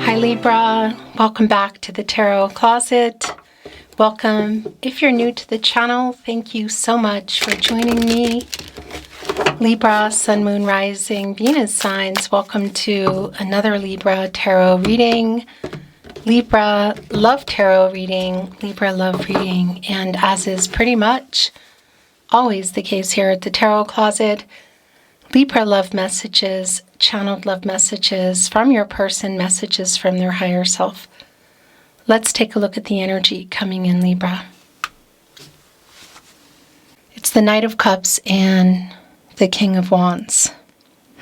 Hi Libra, welcome back to the Tarot Closet. Welcome. If you're new to the channel, thank you so much for joining me. Libra, Sun, Moon, Rising, Venus signs, welcome to another Libra Tarot reading. Libra Love Tarot reading, Libra Love Reading, and as is pretty much always the case here at the Tarot Closet, Libra Love Messages, channeled love messages from your person, messages from their higher self. Let's take a look at the energy coming in Libra. It's the Knight of Cups and the King of Wands.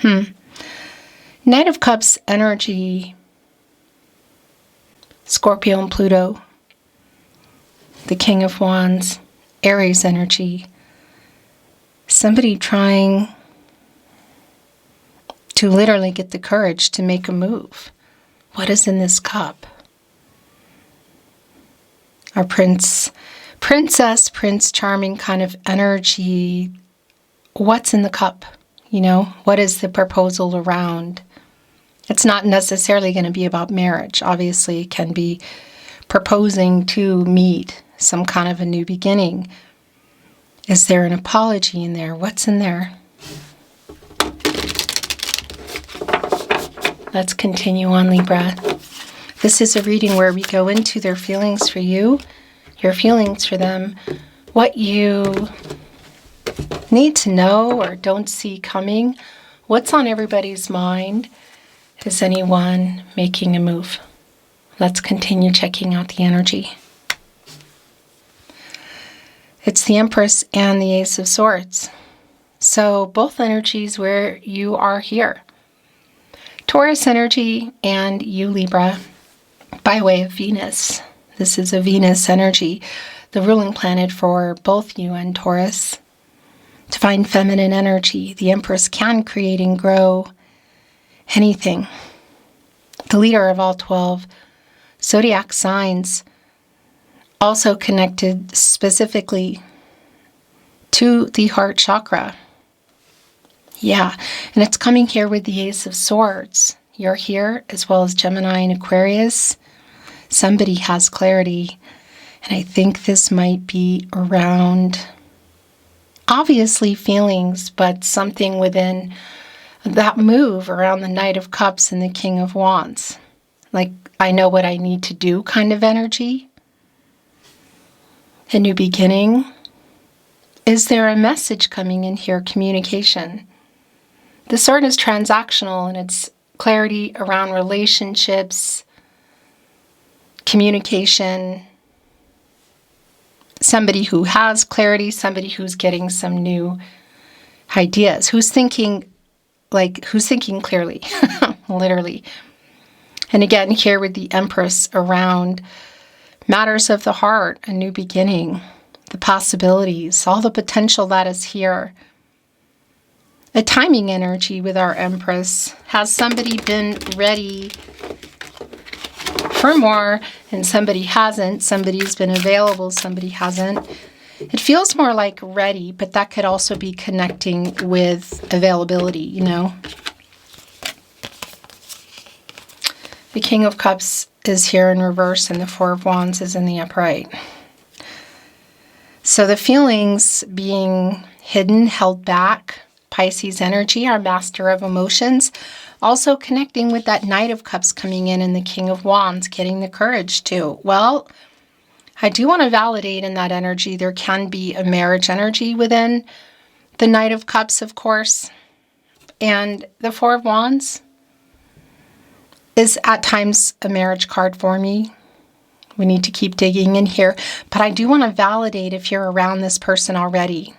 Knight of Cups energy, Scorpio and Pluto. The King of Wands, Aries energy. Somebody trying to literally get the courage to make a move. What is in this cup? Our princess, prince charming kind of energy. What's in the cup? You know, what is the proposal around? It's not necessarily going to be about marriage. Obviously, it can be proposing to meet some kind of a new beginning. Is there an apology in there? What's in there? Let's continue on, Libra. This is a reading where we go into their feelings for you, your feelings for them, what you need to know or don't see coming, what's on everybody's mind. Is anyone making a move? Let's continue checking out the energy. It's the Empress and the Ace of Swords. So both energies where you are here. Taurus energy and you Libra by way of Venus. This is a Venus energy, the ruling planet for both you and Taurus. Divine feminine energy. The Empress can create and grow anything. The leader of all 12 zodiac signs, also connected specifically to the heart chakra. Yeah, and it's coming here with the Ace of Swords. You're here, as well as Gemini and Aquarius. Somebody has clarity, and I think this might be around, obviously, feelings, but something within that move around the Knight of Cups and the King of Wands. Like, I know what I need to do kind of energy. A new beginning. Is there a message coming in here? Communication. The sword is transactional, and it's clarity around relationships, communication, somebody who has clarity, somebody who's getting some new ideas, who's thinking clearly, literally. And again, here with the Empress around matters of the heart, a new beginning, the possibilities, all the potential that is here. A timing energy with our Empress. Has somebody been ready for more and somebody hasn't? Somebody's been available, somebody hasn't. It feels more like ready, but that could also be connecting with availability, you know. The King of Cups is here in reverse and the Four of Wands is in the upright. So the feelings being hidden, held back, Pisces energy, our master of emotions, also connecting with that Knight of Cups coming in and the King of Wands, getting the courage to. Well, I do want to validate in that energy there can be a marriage energy within the Knight of Cups, of course. And the Four of Wands is at times a marriage card for me. We need to keep digging in here. But I do want to validate if you're around this person already.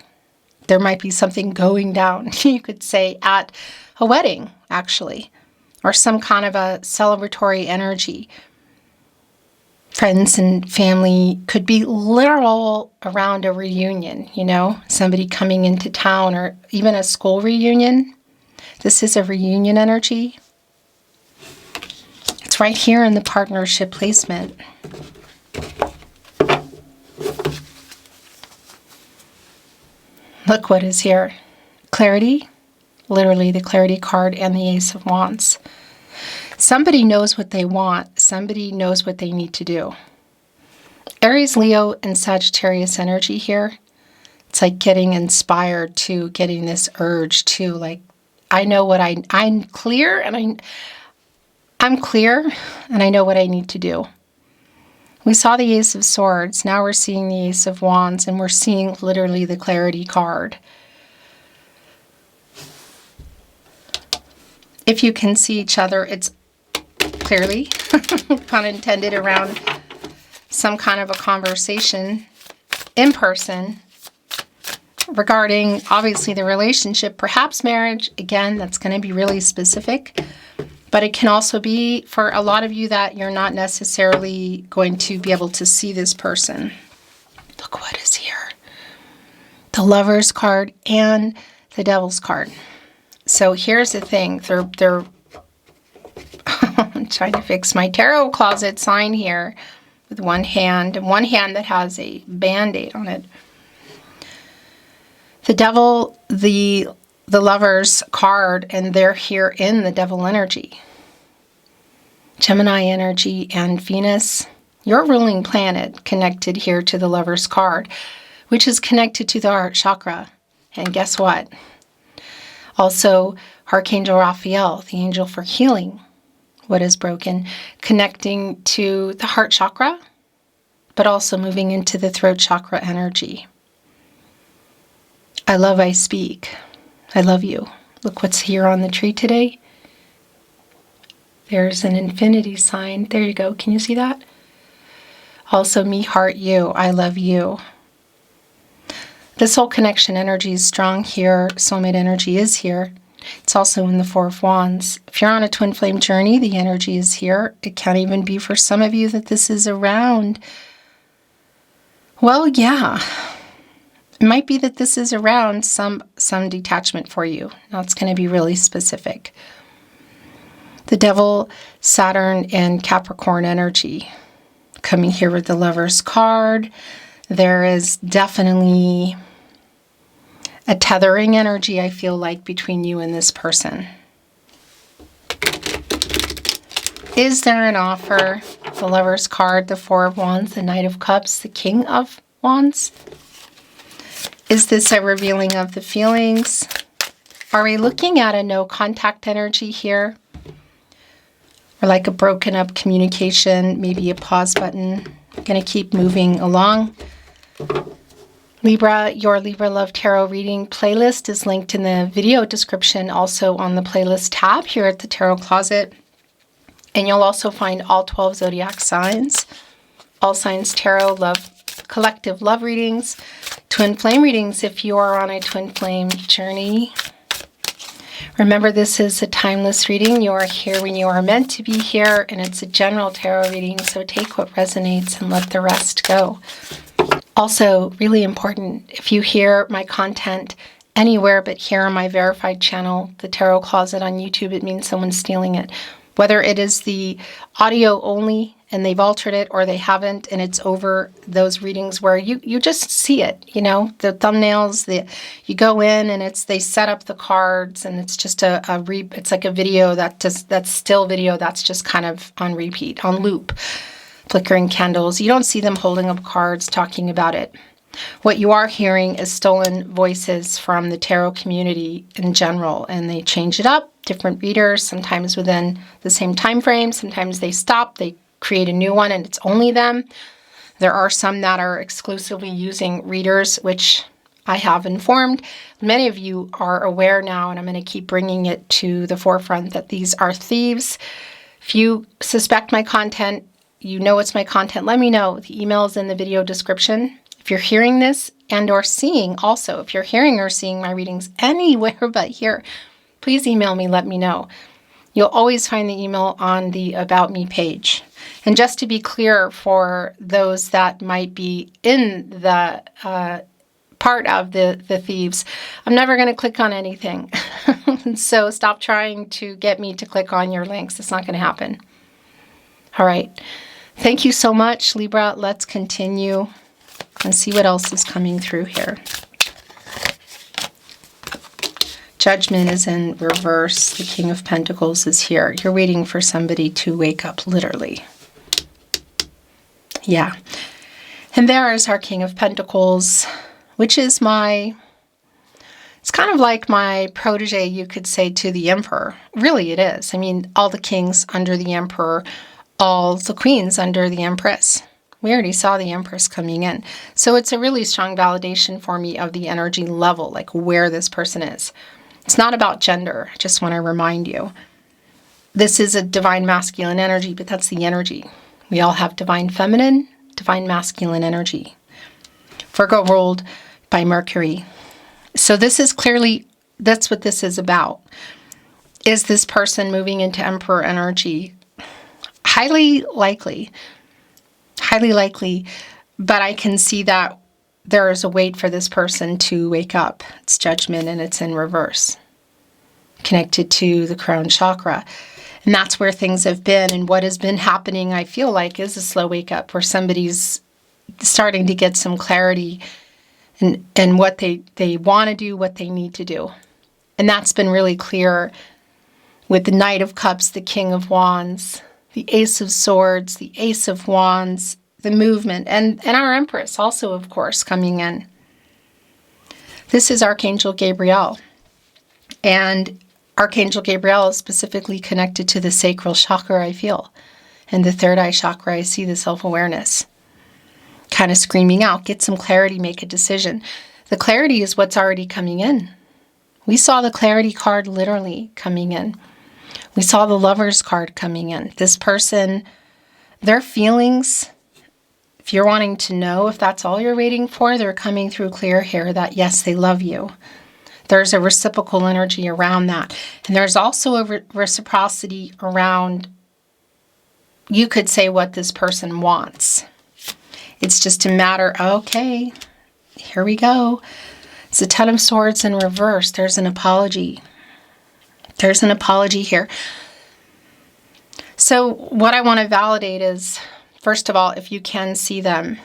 There might be something going down, you could say, at a wedding, actually, or some kind of a celebratory energy. Friends and family could be literal around a reunion, you know, somebody coming into town or even a school reunion. This is a reunion energy. It's right here in the partnership placement. Look what is here. Clarity, literally the clarity card and the Ace of Wands. Somebody knows what they want. Somebody knows what they need to do. Aries, Leo, and Sagittarius energy here. It's like getting inspired to, getting this urge to, like, I know what I'm clear, and I'm clear, and I know what I need to do. We saw the Ace of Swords. Now we're seeing the Ace of Wands, and we're seeing literally the Clarity card. If you can see each other, it's clearly, pun intended, around some kind of a conversation in person regarding, obviously, the relationship, perhaps marriage. Again, that's going to be really specific. But it can also be, for a lot of you, that you're not necessarily going to be able to see this person. Look what is here. The Lover's card and the Devil's card. So here's the thing. They're I'm trying to fix my tarot closet sign here with one hand, and one hand that has a Band-Aid on it. The Devil, the Lover's card, and they're here in the Devil energy. Gemini energy and Venus, your ruling planet, connected here to the Lover's card, which is connected to the heart chakra. And guess what? Also, Archangel Raphael, the angel for healing what is broken, connecting to the heart chakra, but also moving into the throat chakra energy. I love, I speak. I love you. Look what's here on the tree today. There's an infinity sign. There you go. Can you see that? Also, me, heart, you. I love you. The soul connection energy is strong here. Soulmate energy is here. It's also in the Four of Wands. If you're on a twin flame journey, the energy is here. It can even be for some of you that this is around. Well, yeah. It might be that this is around some detachment for you. Now it's going to be really specific. The Devil, Saturn, and Capricorn energy coming here with the Lover's card. There is definitely a tethering energy, I feel like, between you and this person. Is there an offer? The Lover's card, the Four of Wands, the Knight of Cups, the King of Wands. Is this a revealing of the feelings? Are we looking at a no contact energy here? Or like a broken up communication, maybe a pause button? I'm going to keep moving along. Libra, your Libra Love Tarot reading playlist is linked in the video description, also on the playlist tab here at the Tarot Closet. And you'll also find all 12 zodiac signs, all signs tarot, love, collective love readings, twin flame readings if you are on a twin flame journey. Remember, this is a timeless reading. You are here when you are meant to be here, and it's a general tarot reading, so take what resonates and let the rest go. Also, really important, if you hear my content anywhere but here on my verified channel, the Tarot Closet on YouTube, it means someone's stealing it. Whether it is the audio only and they've altered it, or they haven't, and it's over those readings where you just see it, you know, the thumbnails, you go in and they set up the cards, and it's just it's like a video that's still video that's just kind of on repeat, on loop. Flickering candles. You don't see them holding up cards talking about it. What you are hearing is stolen voices from the tarot community in general, and they change it up, different readers, sometimes within the same time frame. Sometimes they stop, they create a new one, and it's only them. There are some that are exclusively using readers, which I have informed. Many of you are aware now, and I'm going to keep bringing it to the forefront, that these are thieves. If you suspect my content, you know it's my content, let me know. The email is in the video description. If you're hearing this and or seeing, also, if you're hearing or seeing my readings anywhere but here, please email me, let me know. You'll always find the email on the About Me page. And just to be clear for those that might be in the part of the thieves, I'm never going to click on anything. So stop trying to get me to click on your links. It's not going to happen. All right. Thank you so much, Libra. Let's continue and see what else is coming through here. Judgment is in reverse. The King of Pentacles is here. You're waiting for somebody to wake up, literally. Yeah. And there is our King of Pentacles, which is it's kind of like my protege, you could say, to the Emperor. Really, it is. I mean, all the kings under the Emperor, all the queens under the Empress. We already saw the Empress coming in. So it's a really strong validation for me of the energy level, like where this person is. It's not about gender. I just want to remind you. This is a divine masculine energy, but that's the energy. We all have divine feminine, divine masculine energy. Virgo ruled by Mercury. So this is clearly, that's what this is about. Is this person moving into Emperor energy? Highly likely, but I can see that there is a wait for this person to wake up. It's Judgment and it's in reverse, connected to the crown chakra. And that's where things have been, and what has been happening, I feel like, is a slow wake up where somebody's starting to get some clarity and what they want to do, what they need to do. And that's been really clear with the Knight of Cups, the King of Wands, the Ace of Swords, the Ace of Wands, the movement, and our Empress also, of course, coming in. This is Archangel Gabriel. And Archangel Gabriel is specifically connected to the sacral chakra, I feel. And the third eye chakra, I see the self-awareness. Kind of screaming out, get some clarity, make a decision. The clarity is what's already coming in. We saw the clarity card literally coming in. We saw the Lovers card coming in. This person, their feelings, if you're wanting to know if that's all you're waiting for, they're coming through clear here that yes, they love you. There's a reciprocal energy around that. And there's also a reciprocity around, you could say, what this person wants. It's just a matter, okay, here we go. It's the Ten of Swords in reverse. There's an apology. There's an apology here. So what I want to validate is, first of all, if you can see them,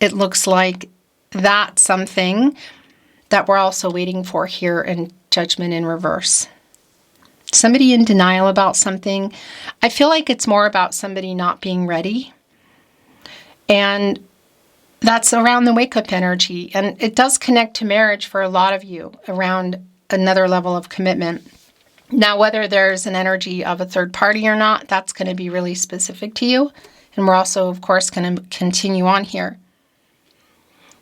it looks like that's something that we're also waiting for here in Judgment in reverse. Somebody in denial about something. I feel like it's more about somebody not being ready. And that's around the wake-up energy. And it does connect to marriage for a lot of you around another level of commitment. Now, whether there's an energy of a third party or not, that's going to be really specific to you. And we're also, of course, going to continue on here.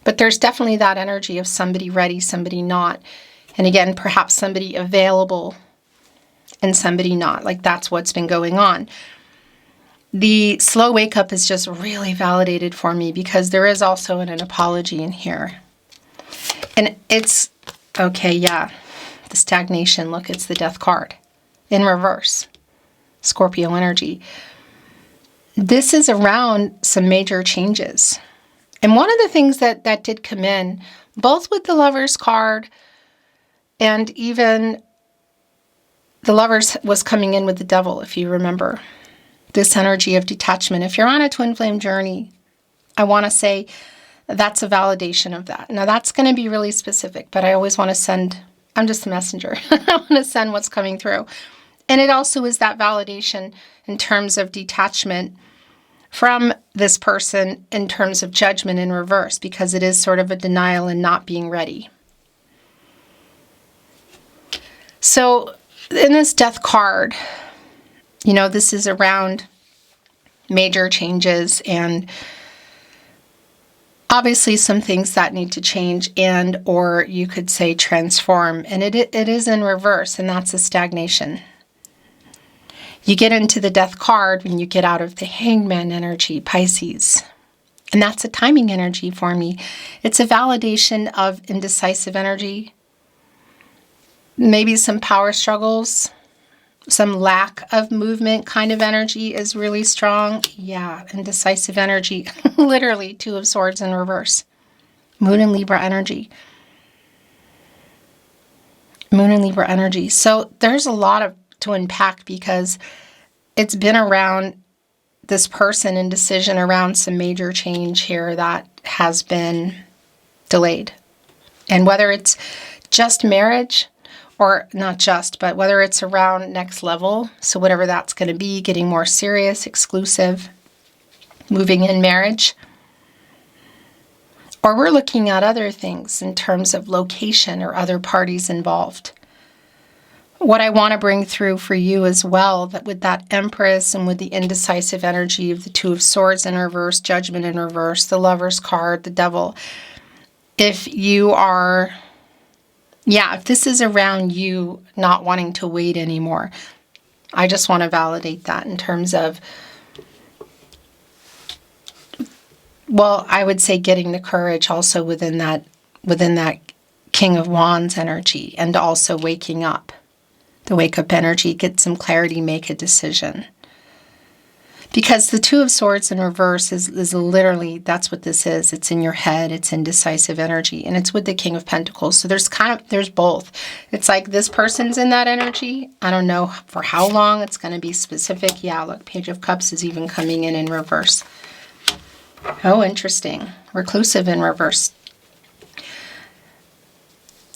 But there's definitely that energy of somebody ready, somebody not. And again, perhaps somebody available and somebody not. Like that's what's been going on. The slow wake up is just really validated for me because there is also an apology in here. And it's, okay, yeah, the stagnation. Look, it's the Death card in reverse. Scorpio energy. This is around some major changes. And one of the things that did come in, both with the Lovers card and even the Lovers was coming in with the Devil, if you remember. This energy of detachment. If you're on a twin flame journey, I want to say that's a validation of that. Now that's going to be really specific, but I always want to send, I'm just a messenger. I want to send what's coming through. And it also is that validation in terms of detachment from this person in terms of Judgment in reverse, because it is sort of a denial and not being ready. So in this Death card, you know, this is around major changes and obviously some things that need to change and or you could say transform. And it is in reverse, and that's a stagnation. You get into the Death card when you get out of the Hangman energy, Pisces. And that's a timing energy for me. It's a validation of indecisive energy. Maybe some power struggles. Some lack of movement kind of energy is really strong. Yeah, indecisive energy. Literally, Two of Swords in reverse. Moon and Libra energy. Moon and Libra energy. So there's a lot to unpack because it's been around this person and decision around some major change here that has been delayed. And whether it's just marriage or not just, but whether it's around next level, so whatever that's going to be, getting more serious, exclusive, moving in marriage, or we're looking at other things in terms of location or other parties involved. What I want to bring through for you as well, that with that Empress and with the indecisive energy of the Two of Swords in reverse, Judgment in reverse, the Lover's card, the Devil, if you are, if this is around you not wanting to wait anymore, I just want to validate that in terms of, well, I would say getting the courage also within that King of Wands energy, and also waking up. The wake up energy, get some clarity, make a decision. Because the Two of Swords in reverse is literally, that's what this is. It's in your head, it's indecisive energy, and it's with the King of Pentacles. So there's both. It's like this person's in that energy. I don't know for how long it's going to be specific. Yeah, look, Page of Cups is even coming in reverse. Oh, interesting. Reclusive in reverse.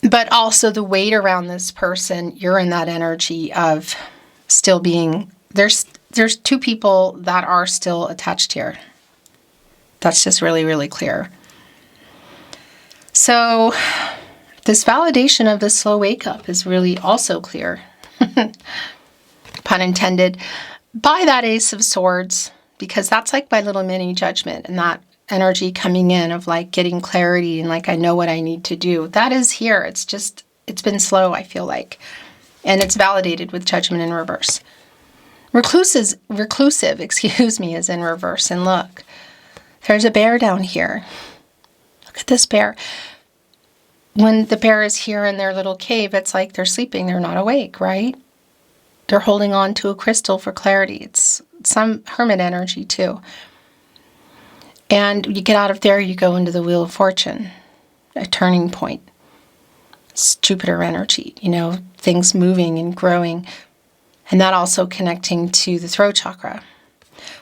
But also the weight around this person, you're in that energy of still being, there's two people that are still attached here. That's just really, really clear. So this validation of the slow wake up is really also clear, pun intended, by that Ace of Swords, because that's like my little mini judgment, and that energy coming in of like getting clarity and like, I know what I need to do. That is here. It's been slow, I feel like. And it's validated with Judgment in reverse. Reclusive, is in reverse. And look, there's a bear down here. Look at this bear. When the bear is here in their little cave, it's like they're sleeping. They're not awake, right? They're holding on to a crystal for clarity. It's some hermit energy too. And you get out of there, you go into the Wheel of Fortune, a turning point. It's Jupiter energy, things moving and growing. And that also connecting to the throat chakra.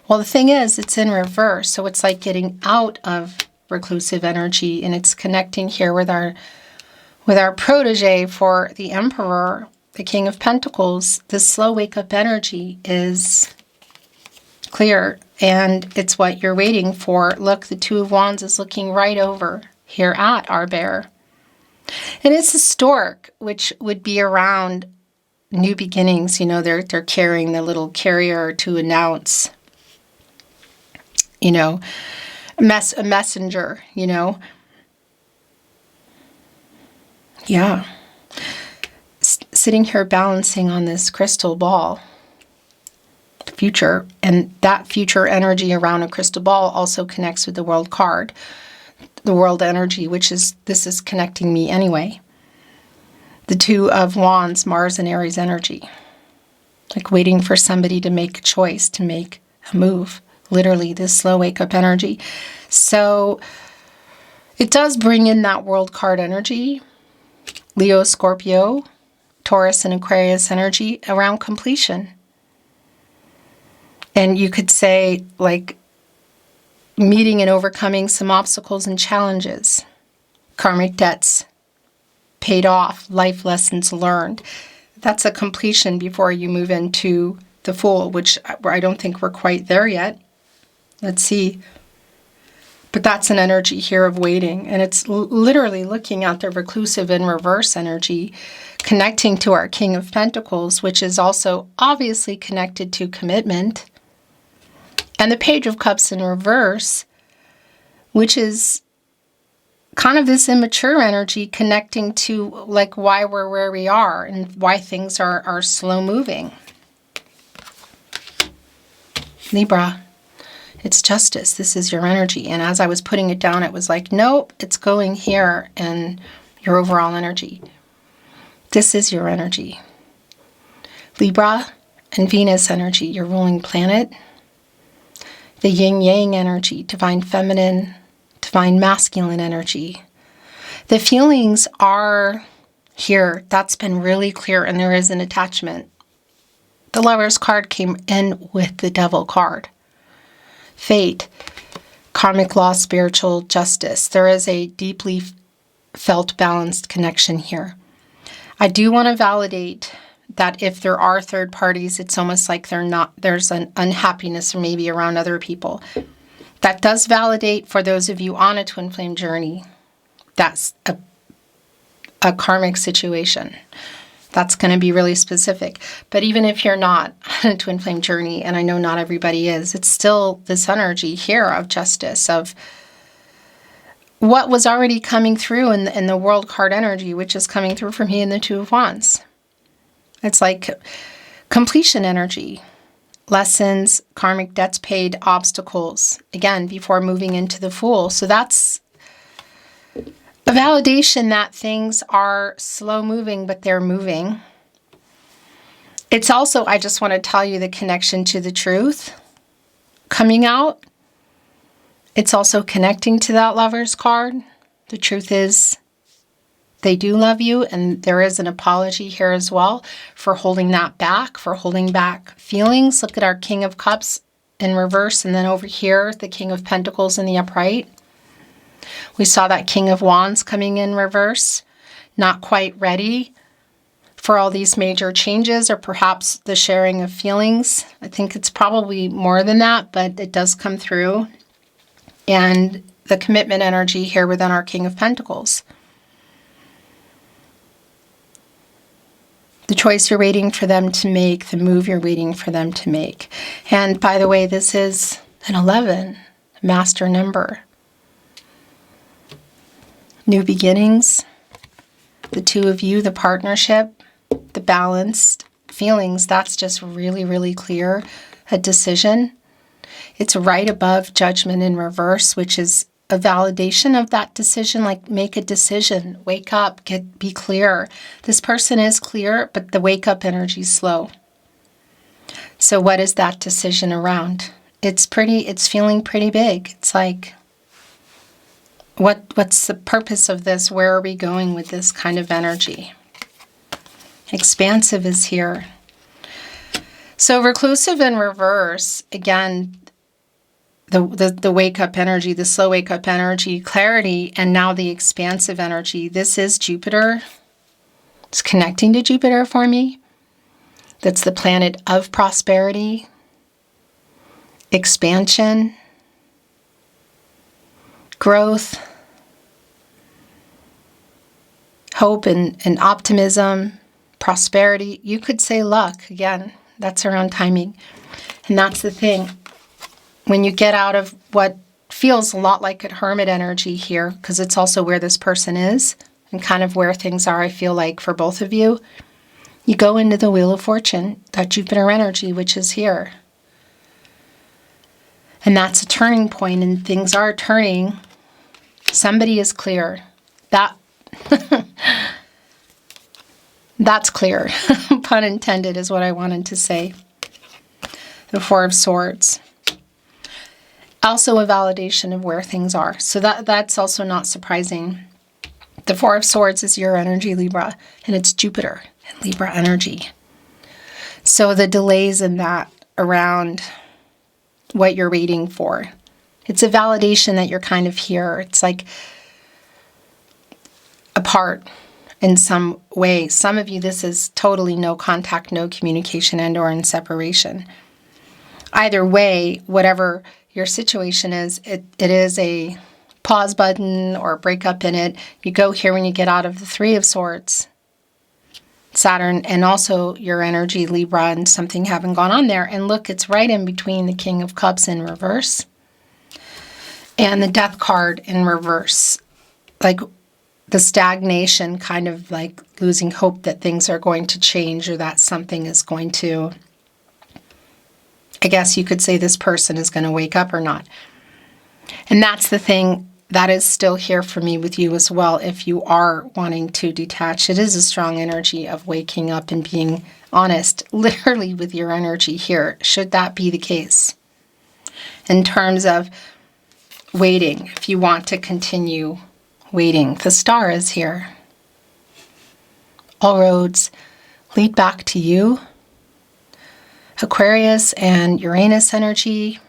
Well, the thing is, it's in reverse. So it's like getting out of reclusive energy, and it's connecting here with our protege for the Emperor, the King of Pentacles. This slow wake-up energy is clear, and it's what you're waiting for. Look, the Two of Wands is looking right over here at our bear. And it's a stork, which would be around new beginnings. They're carrying the little carrier to announce, a messenger, Yeah. Sitting here balancing on this crystal ball. Future, and that future energy around a crystal ball also connects with the World card, the World energy, this is connecting me anyway. The Two of Wands, Mars and Aries energy, like waiting for somebody to make a choice, to make a move, literally this slow wake up energy. So it does bring in that World card energy, Leo, Scorpio, Taurus and Aquarius energy around completion. And you could say, like, meeting and overcoming some obstacles and challenges, karmic debts paid off, life lessons learned. That's a completion before you move into the Fool, which I don't think we're quite there yet. Let's see. But that's an energy here of waiting. And it's literally looking at the reclusive in reverse energy, connecting to our King of Pentacles, which is also obviously connected to commitment. And the Page of Cups in reverse, which is kind of this immature energy connecting to like why we're where we are and why things are slow moving. Libra, it's justice. This is your energy. And as I was putting it down, it was like, nope, it's going here in your overall energy. This is your energy. Libra and Venus energy, your ruling planet. The yin-yang energy, divine feminine, divine masculine energy. The feelings are here. That's been really clear, and there is an attachment. The Lover's card came in with the Devil card. Fate, karmic law, spiritual justice. There is a deeply felt balanced connection here. I do want to validate that if there are third parties, it's almost like there's an unhappiness maybe around other people. That does validate for those of you on a twin flame journey. That's a karmic situation. That's going to be really specific. But even if you're not on a twin flame journey, and I know not everybody is, it's still this energy here of justice, of what was already coming through in the world card energy, which is coming through for me in the Two of Wands. It's like completion energy, lessons, karmic debts paid, obstacles, again, before moving into the Fool. So that's a validation that things are slow moving, but they're moving. It's also, I just want to tell you, the connection to the truth coming out. It's also connecting to that Lover's card. The truth is, they do love you, and there is an apology here as well for holding that back, for holding back feelings. Look at our King of Cups in reverse, and then over here, the King of Pentacles in the upright. We saw that King of Wands coming in reverse, not quite ready for all these major changes, or perhaps the sharing of feelings. I think it's probably more than that, but it does come through. And the commitment energy here within our King of Pentacles. The choice you're waiting for them to make, the move you're waiting for them to make. And by the way, this is an 11, master number. New beginnings, the two of you, the partnership, the balanced feelings, that's just really, really clear. A decision. It's right above Judgment in reverse, which is a validation of that decision, like make a decision, wake up, be clear. This person is clear, but the wake up energy is slow. So what is that decision around? It's feeling pretty big. It's like, what's the purpose of this? Where are we going with this kind of energy? Expansive is here. So reclusive in reverse, again, the wake-up energy, the slow wake-up energy, clarity, and now the expansive energy. This is Jupiter. It's connecting to Jupiter for me. That's the planet of prosperity, expansion, growth, hope and optimism, prosperity. You could say luck. Again, that's around timing. And that's the thing. When you get out of what feels a lot like a hermit energy here, because it's also where this person is and kind of where things are, I feel like, for both of you, you go into the Wheel of Fortune, that Jupiter energy, which is here. And that's a turning point, and things are turning. Somebody is clear. That's clear. Pun intended is what I wanted to say. The Four of Swords. Also a validation of where things are. So that's also not surprising. The Four of Swords is your energy, Libra, and it's Jupiter and Libra energy. So the delays in that around what you're waiting for. It's a validation that you're kind of here. It's like apart in some way. Some of you, this is totally no contact, no communication, and or in separation. Either way, whatever your situation is, it is a pause button or a breakup in it. You go here when you get out of the Three of Swords, Saturn, and also your energy, Libra, and something having gone on there. And look, it's right in between the King of Cups in reverse and the Death card in reverse. Like the stagnation, kind of like losing hope that things are going to change or that something is going to, I guess you could say this person is going to wake up or not. And that's the thing that is still here for me with you as well. If you are wanting to detach, it is a strong energy of waking up and being honest, literally with your energy here, should that be the case. In terms of waiting, if you want to continue waiting, the Star is here. All roads lead back to you. Aquarius and Uranus energy,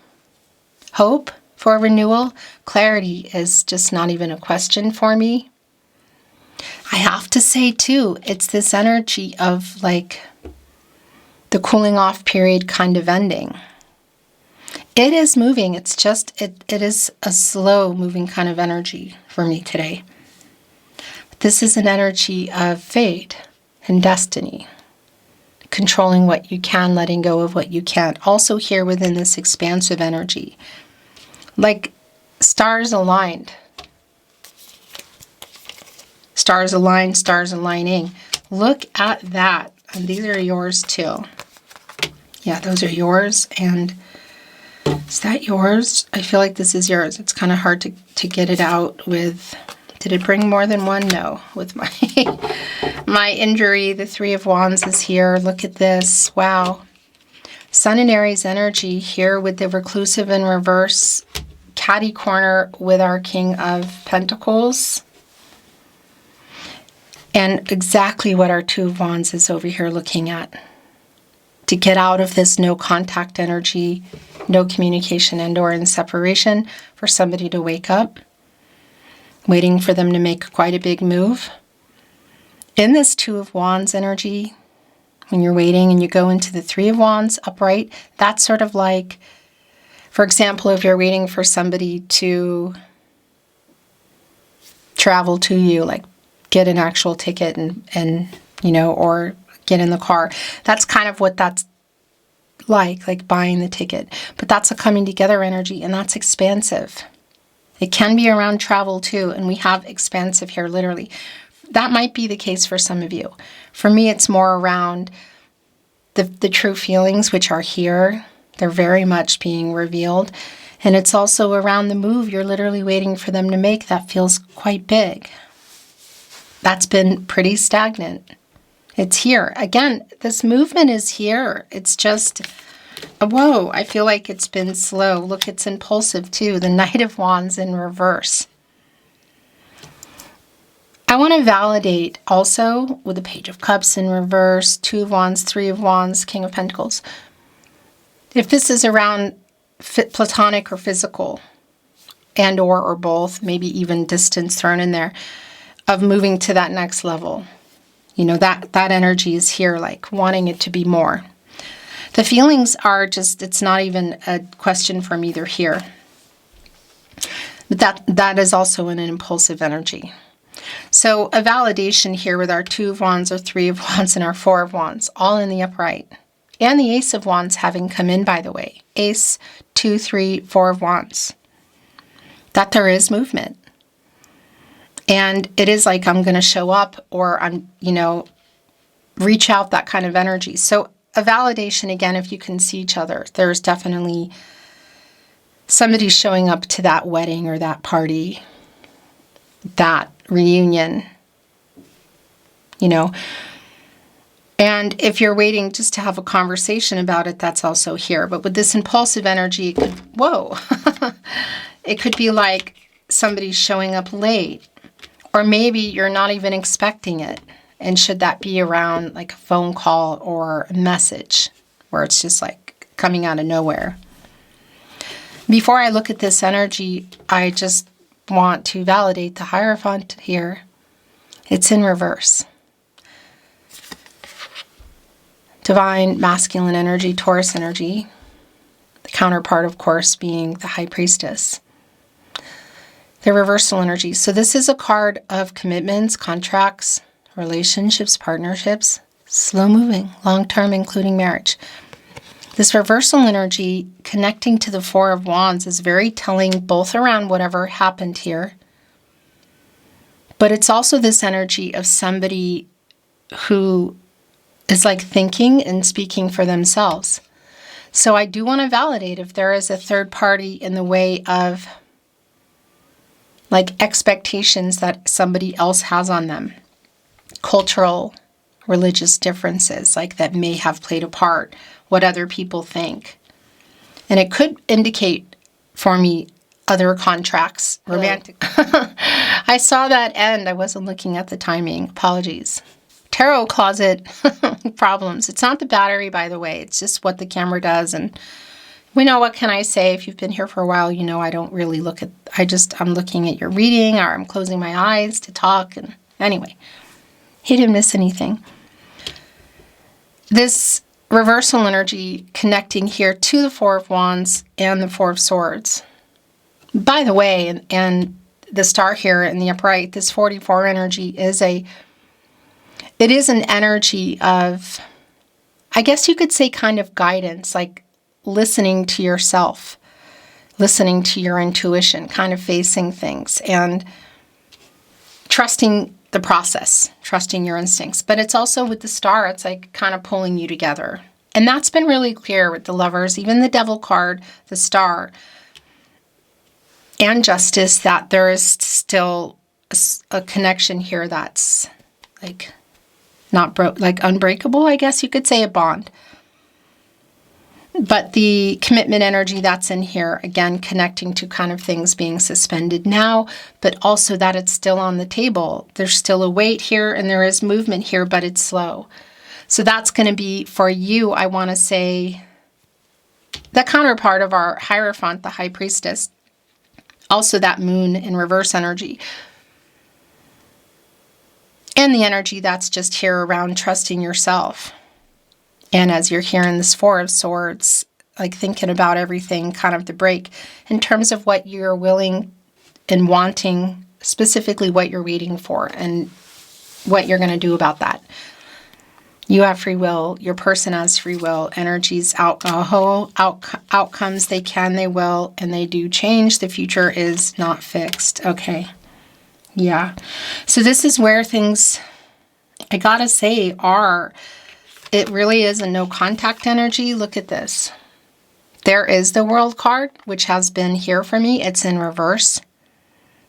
hope for renewal, clarity is just not even a question for me. I have to say too, it's this energy of like the cooling off period kind of ending. It is moving. It's just, it is a slow moving kind of energy for me today. This is an energy of fate and destiny. Controlling what you can, letting go of what you can't. Also here within this expansive energy. Like stars aligned. Stars aligned, stars aligning. Look at that. And these are yours too. Yeah, those are yours. And is that yours? I feel like this is yours. It's kind of hard to get it out with... Did it bring more than one? No. With my my injury, the Three of Wands is here. Look at this. Wow. Sun and Aries energy here with the reclusive in reverse. Catty corner with our King of Pentacles. And exactly what our Two of Wands is over here looking at. To get out of this no contact energy, no communication and or in separation, for somebody to wake up. Waiting for them to make quite a big move. In this Two of Wands energy, when you're waiting and you go into the Three of Wands upright, that's sort of like, for example, if you're waiting for somebody to travel to you, like get an actual ticket and you know, or get in the car. That's kind of what that's like buying the ticket. But that's a coming together energy, and that's expansive. It can be around travel too, and we have expansive here, literally. That might be the case for some of you. For me, it's more around the true feelings, which are here. They're very much being revealed. And it's also around the move you're literally waiting for them to make that feels quite big. That's been pretty stagnant. It's here. Again, this movement is here. It's just... Whoa, I feel like it's been slow. Look, it's impulsive too. The Knight of Wands in reverse. I want to validate also with the Page of Cups in reverse, Two of Wands, Three of Wands, King of Pentacles. If this is around platonic or physical, and or both, maybe even distance thrown in there, of moving to that next level. You know, that energy is here, like wanting it to be more. The feelings are just, it's not even a question from either here. But that is also an impulsive energy. So a validation here with our Two of Wands, our Three of Wands, and our Four of Wands, all in the upright. And the Ace of Wands having come in, by the way. Ace, 2, 3, 4 of Wands. That there is movement. And it is like I'm going to show up, or I'm, you know, reach out, that kind of energy. So a validation, again, if you can see each other, there's definitely somebody showing up to that wedding or that party, that reunion, you know. And if you're waiting just to have a conversation about it, that's also here. But with this impulsive energy, it could, whoa, it could be like somebody showing up late, or maybe you're not even expecting it. And should that be around like a phone call or a message where it's just like coming out of nowhere? Before I look at this energy, I just want to validate the Hierophant here. It's in reverse. Divine masculine energy, Taurus energy. The counterpart, of course, being the High Priestess. The reversal energy. So this is a card of commitments, contracts, relationships, partnerships, slow moving, long-term, including marriage. This reversal energy connecting to the Four of Wands is very telling, both around whatever happened here, but it's also this energy of somebody who is like thinking and speaking for themselves. So I do want to validate if there is a third party in the way of like expectations that somebody else has on them. Cultural, religious differences like that may have played a part, what other people think. And it could indicate for me other contracts, romantic. I saw that end. I wasn't looking at the timing. Apologies. Tarot closet problems. It's not the battery, by the way. It's just what the camera does. And we know, what can I say? If you've been here for a while, you know I don't really look at, I'm looking at your reading, or I'm closing my eyes to talk, and Anyway, he didn't miss anything. This reversal energy connecting here to the Four of Wands and the Four of Swords. By the way, and the star here in the upright, this 44 energy is an energy of, I guess you could say, kind of guidance, like listening to yourself, listening to your intuition, kind of facing things and trusting the process, trusting your instincts. But it's also with the star, it's like kind of pulling you together. And that's been really clear with the Lovers, even the Devil card, the star, and Justice, that there is still a connection here that's like like unbreakable, I guess you could say, a bond. But the commitment energy that's in here, again, connecting to kind of things being suspended now, but also that it's still on the table. There's still a weight here and there is movement here, but it's slow. So that's going to be, for you, I want to say, the counterpart of our Hierophant, the High Priestess. Also that moon in reverse energy. And the energy that's just here around trusting yourself. And as you're here in this Four of Swords, like thinking about everything, kind of the break, in terms of what you're willing and wanting, specifically what you're waiting for and what you're going to do about that. You have free will. Your person has free will. Energies, outcomes, they can, they will, and they do change. The future is not fixed. Okay. Yeah. So this is where things, I gotta say, are. It really is a no contact energy. Look at this. There is the World card, which has been here for me. It's in reverse.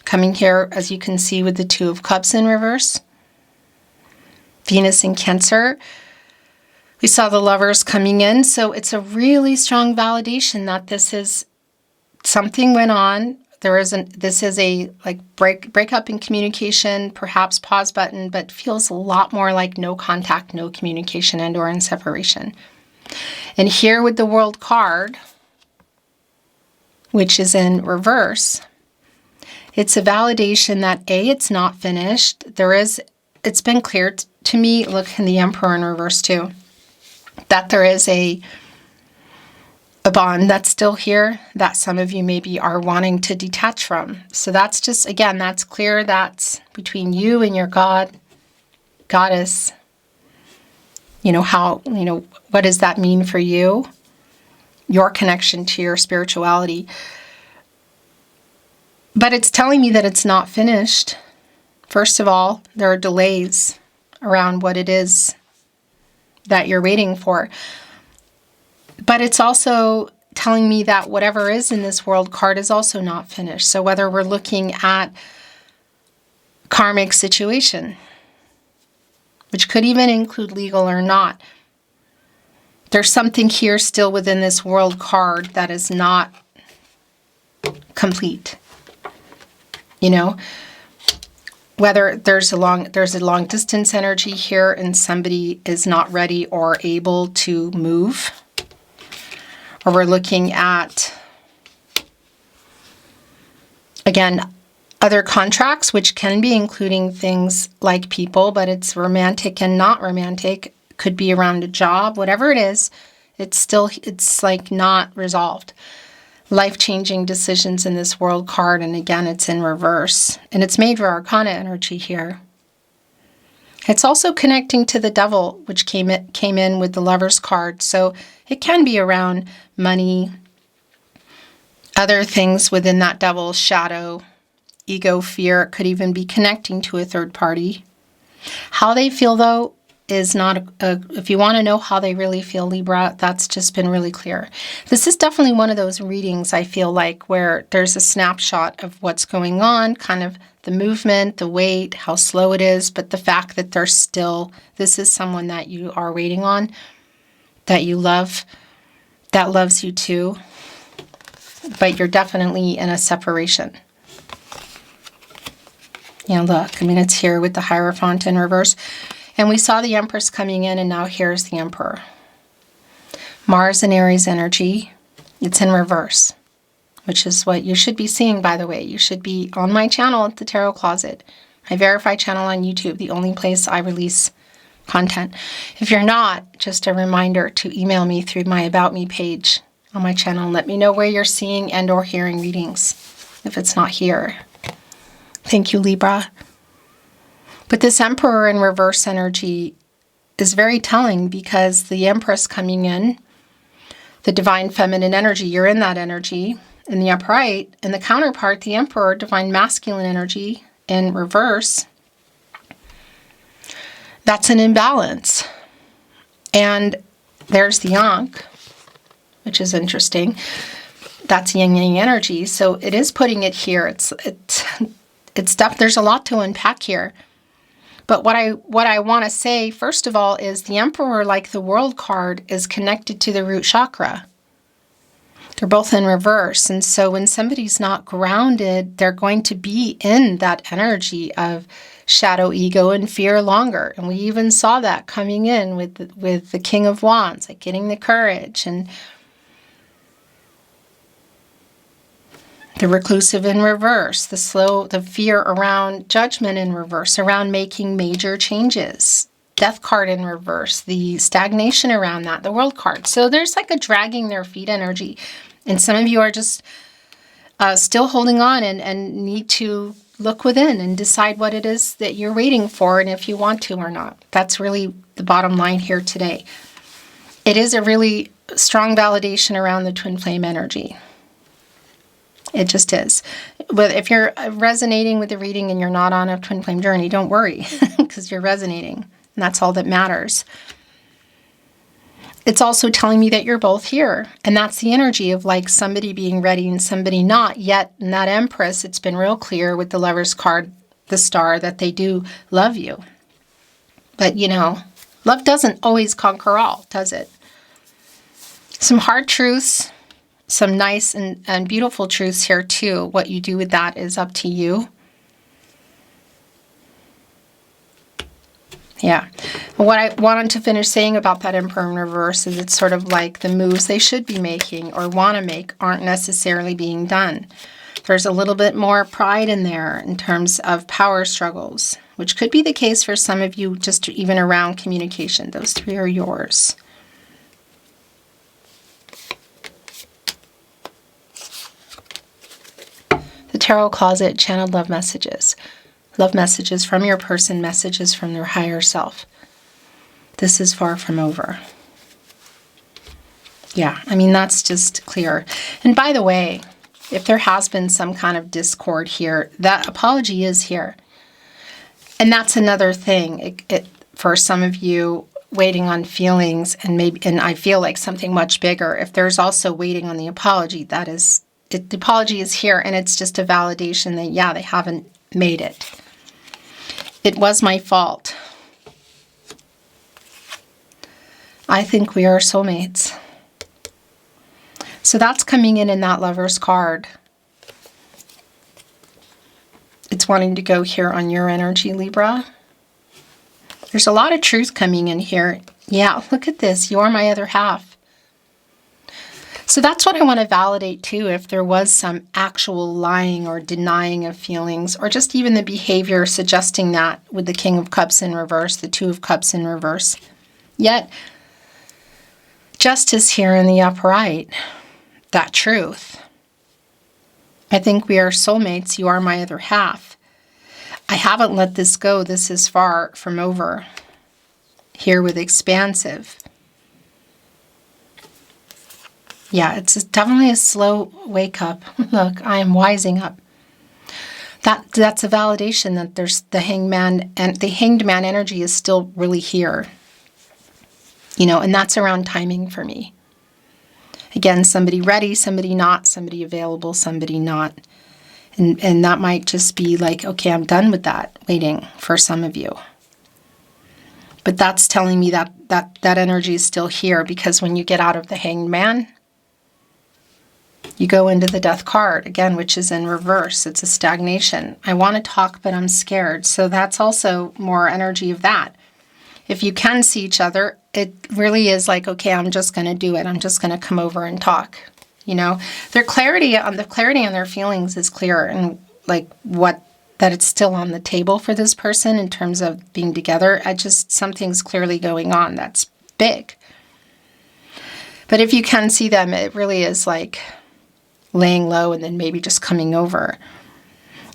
Coming here, as you can see, with the Two of Cups in reverse. Venus in Cancer. We saw the Lovers coming in. So it's a really strong validation that this is, something went on. This is a like breakup in communication, perhaps pause button, but feels a lot more like no contact, no communication, and or in separation. And here with the World card, which is in reverse, it's a validation that it's not finished. It's been clear to me, look in the Emperor in reverse too, that there is a bond that's still here that some of you maybe are wanting to detach from. So that's just, again, that's clear. That's between you and your God, Goddess. What does that mean for you? Your connection to your spirituality. But it's telling me that it's not finished. First of all, there are delays around what it is that you're waiting for. But it's also telling me that whatever is in this World card is also not finished. So whether we're looking at karmic situation, which could even include legal or not, there's something here still within this World card that is not complete. Whether there's a long distance energy here and somebody is not ready or able to move. Or we're looking at, again, other contracts, which can be including things like people, but it's romantic and not romantic. Could be around a job, whatever it is, it's like not resolved. Life-changing decisions in this World card, and again, it's in reverse. And it's Major Arcana energy here. It's also connecting to the Devil, which came in with the Lovers card. So it can be around money, other things within that Devil's shadow, ego, fear. It could even be connecting to a third party. How they feel, though, is not, if you want to know how they really feel, Libra, that's just been really clear. This is definitely one of those readings, I feel like, where there's a snapshot of what's going on, kind of the movement, the weight, how slow it is, but the fact that there's still, this is someone that you are waiting on, that you love, that loves you too, but you're definitely in a separation. Look, it's here with the Hierophant in reverse. And we saw the Empress coming in, and now here's the Emperor. Mars and Aries energy. It's in reverse, which is what you should be seeing, by the way. You should be on my channel at the Tarot Closet. my verified channel on YouTube, the only place I release content. If you're not, just a reminder to email me through my About Me page on my channel and let me know where you're seeing and or hearing readings if it's not here. Thank you, Libra. But this Emperor in reverse energy is very telling because the Empress coming in, the divine feminine energy, you're in that energy in the upright, and the counterpart, the Emperor, divine masculine energy in reverse, that's an imbalance. And there's the Ankh, which is interesting. That's yin yang energy. So it is putting it here. It's stuff. There's a lot to unpack here. But what I want to say, first of all, is the Emperor, like the World card, is connected to the root chakra. They're both in reverse. And so when somebody's not grounded, they're going to be in that energy of shadow ego and fear longer. And we even saw that coming in with the King of Wands, like getting the courage and the reclusive in reverse, the fear around judgment in reverse, around making major changes. Death card in reverse, the stagnation around that, the World card. So there's like a dragging their feet energy. And some of you are just still holding on and need to look within and decide what it is that you're waiting for and if you want to or not. That's really the bottom line here today. It is a really strong validation around the twin flame energy. It just is. But if you're resonating with the reading and you're not on a twin flame journey, don't worry because you're resonating. And that's all that matters. It's also telling me that you're both here. And that's the energy of like somebody being ready and somebody not. Yet in that Empress, it's been real clear with the Lover's card, the star, that they do love you. But, you know, love doesn't always conquer all, does it? Some hard truths. Some nice and beautiful truths here too. What you do with that is up to you. Yeah. What I wanted to finish saying about that Emperor in reverse is it's sort of like the moves they should be making or want to make aren't necessarily being done. There's a little bit more pride in there in terms of power struggles, which could be the case for some of you just even around communication. Those three are yours. Tarot Closet channeled love messages. Love messages from your person, messages from their higher self. This is far from over. Yeah, I mean, that's just clear. And by the way, if there has been some kind of discord here, that apology is here. And that's another thing. For some of you waiting on feelings and I feel like something much bigger, if there's also waiting on the apology, the apology is here, and it's just a validation that, yeah, they haven't made it. It was my fault. I think we are soulmates. So that's coming in that Lover's card. It's wanting to go here on your energy, Libra. There's a lot of truth coming in here. Yeah, look at this. You are my other half. So that's what I want to validate too, if there was some actual lying or denying of feelings, or just even the behavior suggesting that with the King of Cups in reverse, the Two of Cups in reverse. Yet, justice here in the upright, that truth. I think we are soulmates. You are my other half. I haven't let this go. This is far from over. Here with expansive. Yeah, it's definitely a slow wake up. Look, I am wising up. That's a validation that there's the hangman, and the hanged man energy is still really here. You know, and that's around timing for me. Again, somebody ready, somebody not, somebody available, somebody not. And that might just be like, okay, I'm done with that waiting for some of you. But that's telling me that energy is still here, because when you get out of the hanged man, you go into the death card, again, which is in reverse. It's a stagnation. I want to talk, but I'm scared. So that's also more energy of that. If you can see each other, it really is like, okay, I'm just going to do it. I'm just going to come over and talk. You know, their clarity on their feelings is clear, and like what that it's still on the table for this person in terms of being together. Something's clearly going on that's big. But if you can see them, it really is like laying low and then maybe just coming over.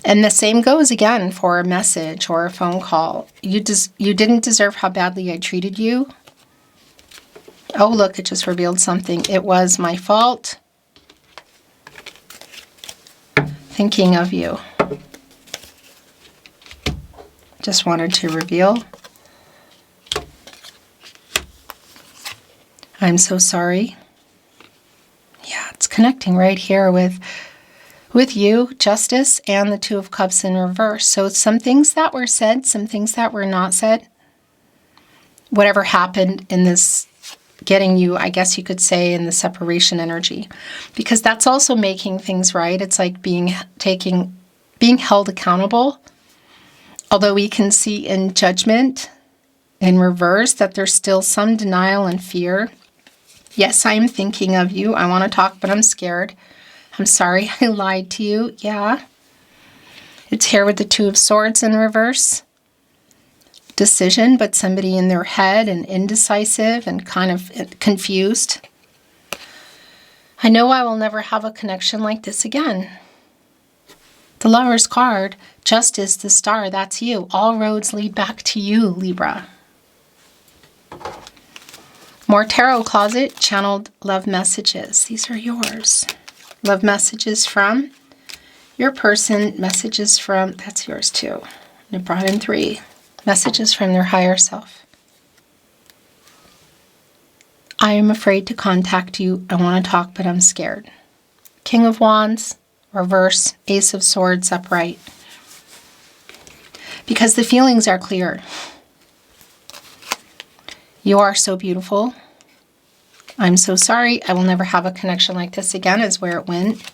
And the same goes again for a message or a phone call. You didn't deserve how badly I treated you. Oh, look, it just revealed something. It was my fault. Thinking of you. Just wanted to reveal. I'm so sorry. Yeah, it's connecting right here with you, Justice, and the Two of Cups in reverse. So some things that were said, some things that were not said. Whatever happened in this getting you, I guess you could say, in the separation energy. Because that's also making things right. It's like being held accountable. Although we can see in judgment, in reverse, that there's still some denial and fear. Yes, I'm thinking of you. I want to talk, but I'm scared. I'm sorry I lied to you. Yeah. It's here with the Two of Swords in reverse. Decision, but somebody in their head and indecisive and kind of confused. I know I will never have a connection like this again. The Lover's card, Justice, the Star, that's you. All roads lead back to you, Libra. More Tarot Closet, channeled love messages. These are yours. Love messages from your person, messages from, that's yours too. And it brought in 3. Messages from their higher self. I am afraid to contact you. I want to talk, but I'm scared. King of Wands, reverse, Ace of Swords, upright. Because the feelings are clear. You are so beautiful. I'm so sorry. I will never have a connection like this again, is where it went.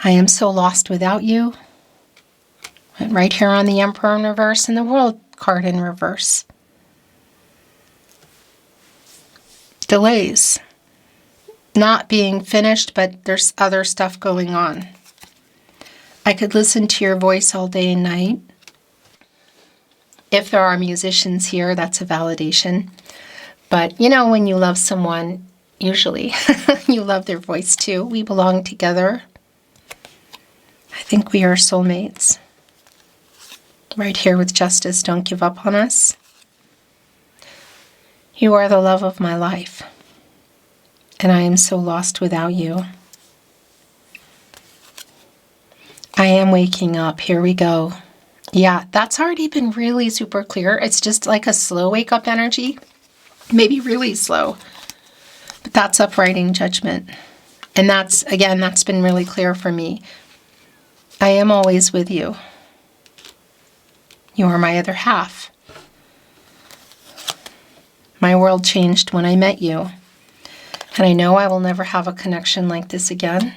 I am so lost without you. Went right here on the Emperor in reverse and the World card in reverse. Delays. Not being finished, but there's other stuff going on. I could listen to your voice all day and night. If there are musicians here, that's a validation. But, you know, when you love someone, usually you love their voice too. We belong together. I think we are soulmates. Right here with Justice, don't give up on us. You are the love of my life. And I am so lost without you. I am waking up. Here we go. Yeah, that's already been really super clear. It's just like a slow wake up energy. Maybe really slow. But that's uprighting judgment. And that's, again, that's been really clear for me. I am always with you. You are my other half. My world changed when I met you. And I know I will never have a connection like this again.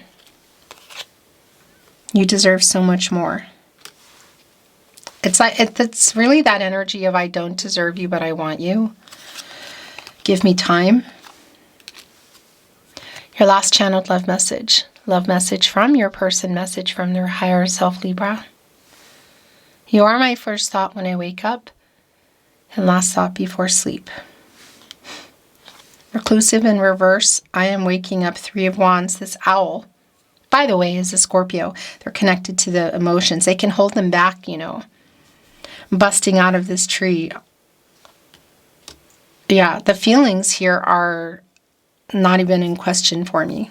You deserve so much more. It's like it's really that energy of I don't deserve you, but I want you. Give me time. Your last channeled love message. Love message from your person, message from their higher self, Libra. You are my first thought when I wake up and last thought before sleep. Reclusive in reverse. I am waking up. 3 of Wands. This owl, by the way, is a Scorpio. They're connected to the emotions. They can hold them back, you know. Busting out of this tree. Yeah, the feelings here are not even in question for me.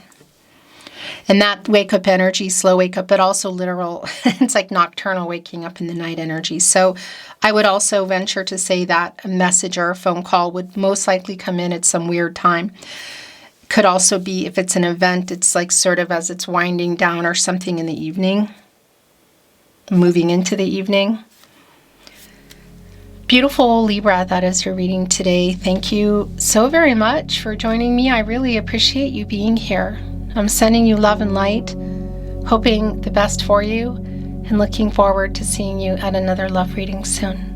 And that wake up energy, slow wake up, but also literal, it's like nocturnal waking up in the night energy. So I would also venture to say that a message or a phone call would most likely come in at some weird time. Could also be, if it's an event, it's like sort of as it's winding down or something in the evening, moving into the evening. Beautiful Libra, that is your reading today. Thank you so very much for joining me. I really appreciate you being here. I'm sending you love and light, hoping the best for you, and looking forward to seeing you at another love reading soon.